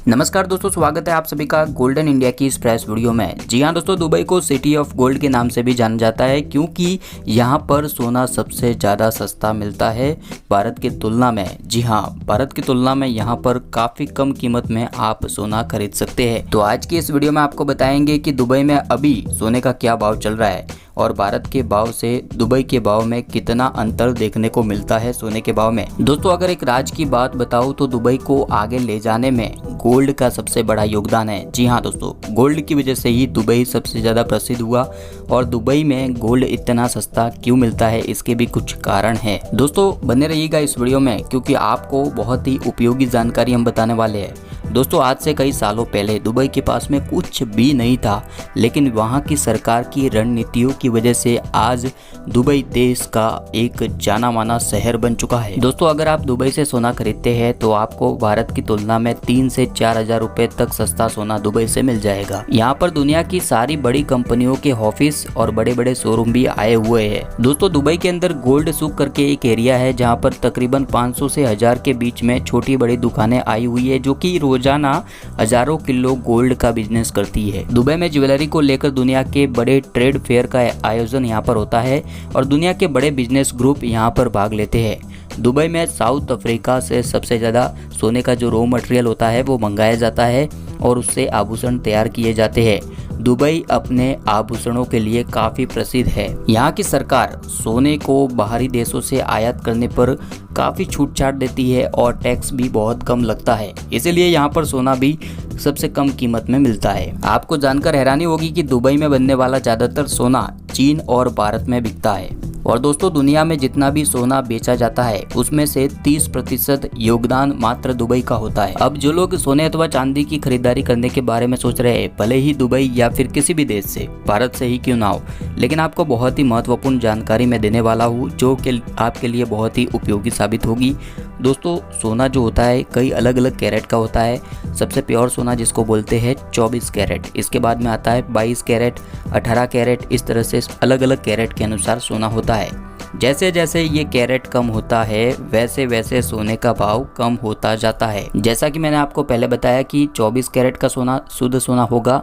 नमस्कार दोस्तों, स्वागत है आप सभी का गोल्डन इंडिया की इस प्रेस वीडियो में। जी हां दोस्तों, दुबई को सिटी ऑफ गोल्ड के नाम से भी जाना जाता है क्योंकि यहां पर सोना सबसे ज़्यादा सस्ता मिलता है भारत की तुलना में। जी हां, भारत की तुलना में यहां पर काफ़ी कम कीमत में आप सोना खरीद सकते हैं। तो आज की इस वीडियो में आपको बताएंगे कि दुबई में अभी सोने का क्या भाव चल रहा है और भारत के भाव से दुबई के भाव में कितना अंतर देखने को मिलता है सोने के भाव में। दोस्तों, अगर एक राज की बात बताऊं तो दुबई को आगे ले जाने में गोल्ड का सबसे बड़ा योगदान है। जी हाँ दोस्तों, गोल्ड की वजह से ही दुबई सबसे ज़्यादा प्रसिद्ध हुआ और दुबई में गोल्ड इतना सस्ता क्यों मिलता है इसके भी कुछ कारण है। दोस्तों, बने रहिएगा इस वीडियो में क्योंकि आपको बहुत ही उपयोगी जानकारी हम बताने वाले हैं। दोस्तों, आज से कई सालों पहले दुबई के पास में कुछ भी नहीं था, लेकिन वहाँ की सरकार की रणनीतियों की वजह से आज दुबई देश का एक जाना माना शहर बन चुका है। दोस्तों, अगर आप दुबई से सोना खरीदते हैं तो आपको भारत की तुलना में 3 से 4 हजार रुपए तक सस्ता सोना दुबई से मिल जाएगा। यहाँ पर दुनिया की सारी बड़ी कंपनियों के ऑफिस और बड़े बड़े शोरूम भी आए हुए हैं। दोस्तों, दुबई के अंदर गोल्ड सूक करके एक एरिया है जहाँ पर तकरीबन 500 से 1000 के बीच में छोटी बड़ी दुकानें आई हुई है जो कि रोजाना हजारों किलो गोल्ड का बिजनेस करती है। दुबई में ज्वेलरी को लेकर दुनिया के बड़े ट्रेड फेयर का आयोजन यहाँ पर होता है और दुनिया के बड़े बिजनेस ग्रुप यहाँ पर भाग लेते हैं। दुबई में साउथ अफ्रीका से सबसे ज़्यादा सोने का जो रॉ मटेरियल होता है वो मंगाया जाता है और उससे आभूषण तैयार किए जाते हैं। दुबई अपने आभूषणों के लिए काफ़ी प्रसिद्ध है। यहाँ की सरकार सोने को बाहरी देशों से आयात करने पर काफ़ी छूट छाट देती है और टैक्स भी बहुत कम लगता है, इसीलिए यहाँ पर सोना भी सबसे कम कीमत में मिलता है। आपको जानकर हैरानी होगी कि दुबई में बनने वाला ज़्यादातर सोना चीन और भारत में बिकता है। और दोस्तों, दुनिया में जितना भी सोना बेचा जाता है उसमें से 30% योगदान मात्र दुबई का होता है। अब जो लोग सोने अथवा चांदी की खरीदारी करने के बारे में सोच रहे हैं, भले ही दुबई या फिर किसी भी देश से, भारत से ही क्यों ना हो, लेकिन आपको बहुत ही महत्वपूर्ण जानकारी मैं देने वाला हूँ जो कि आपके लिए बहुत ही उपयोगी साबित होगी। दोस्तों, सोना जो होता है कई अलग अलग कैरेट का होता है। सबसे प्योर सोना जिसको बोलते हैं 24 कैरेट, इसके बाद में आता है 22 कैरेट, 18 कैरेट, इस तरह से अलग अलग कैरेट के अनुसार सोना होता है। जैसे जैसे ये कैरेट कम होता है वैसे वैसे सोने का भाव कम होता जाता है। जैसा कि मैंने आपको पहले बताया कि 24 कैरेट का सोना शुद्ध सोना होगा,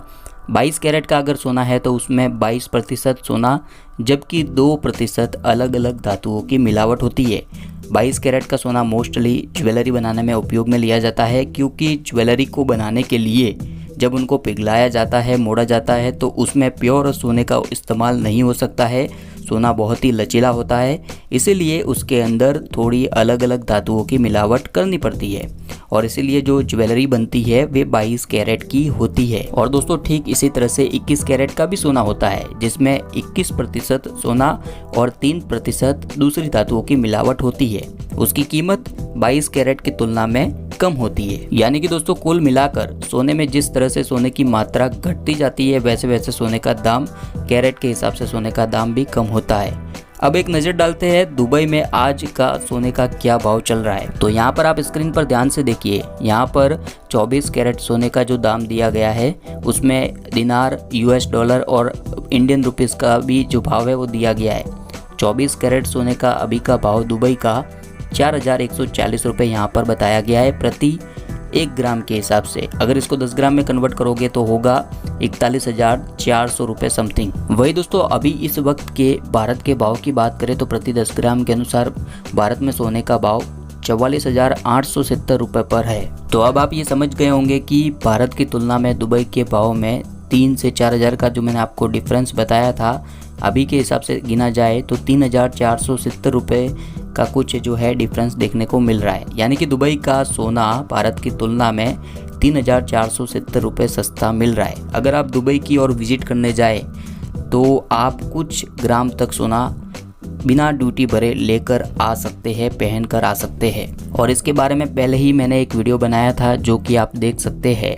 22 कैरेट का अगर सोना है तो उसमें 22% सोना, जबकि 2% अलग अलग धातुओं की मिलावट होती है। 22 कैरेट का सोना मोस्टली ज्वेलरी बनाने में उपयोग में लिया जाता है क्योंकि ज्वेलरी को बनाने के लिए जब उनको पिघलाया जाता है, मोड़ा जाता है, तो उसमें प्योर सोने का इस्तेमाल नहीं हो सकता है। सोना बहुत ही लचीला होता है, इसीलिए उसके अंदर थोड़ी अलग अलग धातुओं की मिलावट करनी पड़ती है और इसीलिए जो ज्वेलरी बनती है वे 22 कैरेट की होती है। और दोस्तों, ठीक इसी तरह से 21 कैरेट का भी सोना होता है जिसमें 21% सोना और 3% दूसरी धातुओं की मिलावट होती है। उसकी कीमत 22 कैरेट की तुलना में कम होती है। यानी कि दोस्तों, कुल मिलाकर सोने में जिस तरह से सोने की मात्रा घटती जाती है वैसे वैसे सोने का दाम, कैरेट के हिसाब से सोने का दाम भी कम होता है। अब एक नज़र डालते हैं दुबई में आज का सोने का क्या भाव चल रहा है। तो यहाँ पर आप स्क्रीन पर ध्यान से देखिए, यहाँ पर 24 कैरेट सोने का जो दाम दिया गया है उसमें दिनार, US डॉलर और इंडियन रुपीस का भी जो भाव है वो दिया गया है। 24 कैरेट सोने का अभी का भाव दुबई का 4140 रुपये यहाँ पर बताया गया है प्रति 1 ग्राम के हिसाब से। अगर इसको 10 ग्राम में कन्वर्ट करोगे तो होगा 41,400 रुपये समथिंग। वही दोस्तों, अभी इस वक्त के भारत के भाव की बात करें तो प्रति 10 ग्राम के अनुसार भारत में सोने का भाव 44,870 रुपये पर है। तो अब आप ये समझ गए होंगे कि भारत की तुलना में दुबई के भाव में 3 से 4 हजार का जो मैंने आपको डिफरेंस बताया था, अभी के हिसाब से गिना जाए तो 3,470 रुपये का कुछ जो है डिफरेंस देखने को मिल रहा है। यानी कि दुबई का सोना भारत की तुलना में 3,470 रुपये सस्ता मिल रहा है। अगर आप दुबई की ओर विजिट करने जाए तो आप कुछ ग्राम तक सोना बिना ड्यूटी भरे लेकर आ सकते हैं, पहन कर आ सकते हैं। और इसके बारे में पहले ही मैंने एक वीडियो बनाया था जो कि आप देख सकते हैं।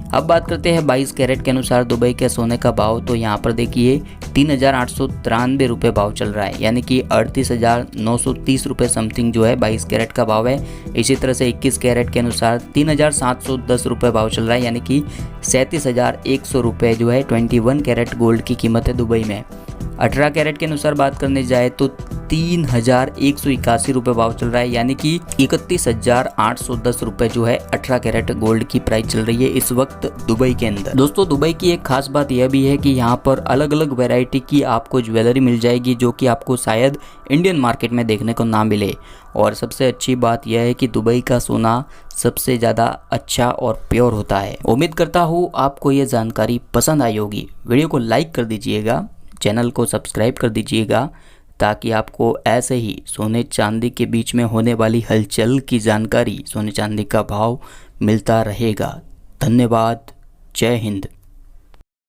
अब बात करते हैं 22 कैरेट के अनुसार दुबई के सोने का भाव। तो यहाँ पर देखिए 3,893 रुपये भाव चल रहा है, यानी कि 38,930 रुपये समथिंग जो है 22 कैरेट का भाव है। इसी तरह से 21 कैरेट के अनुसार 3,710 रुपये भाव चल रहा है, यानी कि 37,100 रुपये जो है 21 कैरेट गोल्ड की कीमत है दुबई में। 18 कैरेट के अनुसार बात करने जाए तो 3,181 रुपये भाव चल रहा है, यानी कि 31,810 रुपये जो है 18 कैरेट गोल्ड की प्राइस चल रही है इस वक्त दुबई के अंदर। दोस्तों दुबई की एक खास बात यह भी है कि यहाँ पर अलग अलग वैरायटी की आपको ज्वेलरी मिल जाएगी जो कि आपको शायद इंडियन मार्केट में देखने को ना मिले। और सबसे अच्छी बात यह है कि दुबई का सोना सबसे ज़्यादा अच्छा और प्योर होता है। उम्मीद करता हूँ आपको ये जानकारी पसंद आई होगी। वीडियो को लाइक कर दीजिएगा, चैनल को सब्सक्राइब कर दीजिएगा ताकि आपको ऐसे ही सोने चांदी के बीच में होने वाली हलचल की जानकारी, सोने चांदी का भाव मिलता रहेगा। धन्यवाद। जय हिंद।